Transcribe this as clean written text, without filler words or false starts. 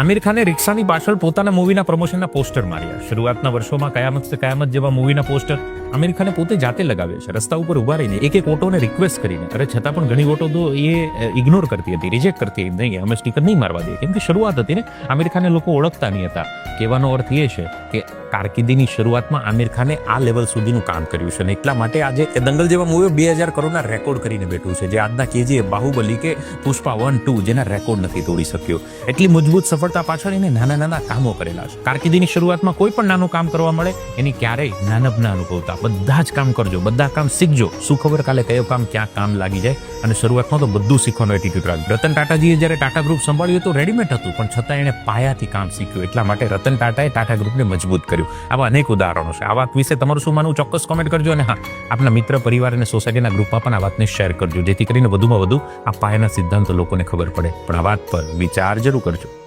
આમિર ખાને રિક્ષાની પાછળ પોતાના મૂવીના પ્રમોશનના પોસ્ટર માર્યા. શરૂઆતના વર્ષોમાં કયામત સે કયામત જેવા મૂવીના પોસ્ટર આમિર ખાને પોતે જાતે લગાવ્યા છે. રસ્તા ઉપર ઉભા રહીને એક ઓટોને રિક્વેસ્ટ કરીને, અરે છતાં પણ ઘણી ઓટો તો એ ઇગ્નોર કરતી હતી, રિજેક્ટ કરતી હતી. નહીં, અમે સ્ટીકર નહીં મારવા દઈએ, કેમ કે શરૂઆત હતી ને. આમિર ખાને લોકો ઓળખતા નહીં હતા. કહેવાનો અર્થ એ છે કે કારકિર્દીની શરૂઆતમાં આમિર ખાને આ લેવલ સુધીનું કામ કર્યું છે અને એટલા માટે આજે દંગલ જેવા મૂવી 2000 કરોડના રેકોર્ડ કરીને બેઠું છે, જે આજના KGF, બાહુબલી કે પુષ્પા 1, 2 જેના રેકોર્ડ નથી તોડી શક્યો. એટલી મજબૂત સફળતા પાછળ એને નાના નાના કામો કરેલા છે. કારકિર્દીની શરૂઆતમાં કોઈ પણ નાનું કામ કરવા મળે એની ક્યારેય નાનપના અનુભવતા. બધા જ કામ કરજો, બધા કામ શીખજો. શું ખબર કાલે કયો કામ ક્યાં કામ લાગી જાય. અને શરૂઆતમાં તો બધું શીખવાનો એટીટ્યુડ રાખ્યો. રતન ટાટાજીએ જ્યારે ટાટા ગ્રુપ સંભાળ્યું તો રેડીમેડ હતું, પણ છતાં એણે પાયાથી કામ શીખ્યું. એટલા માટે રતન ટાટાએ ટાટા ગ્રુપને મજબૂત કર્યું. આવા અનેક ઉદાહરણો છે. આ વાત વિશે તમારું શું માનવું ચોક્કસ કોમેન્ટ કરજો. અને હા, આપના મિત્ર, પરિવાર અને સોસાયટીના ગ્રુપમાં પણ આ વાતને શેર કરજો, જેથી કરીને વધુમાં વધુ આ પાયાના સિદ્ધાંતો લોકોને ખબર પડે. પણ આ વાત પર વિચાર જરૂર કરજો.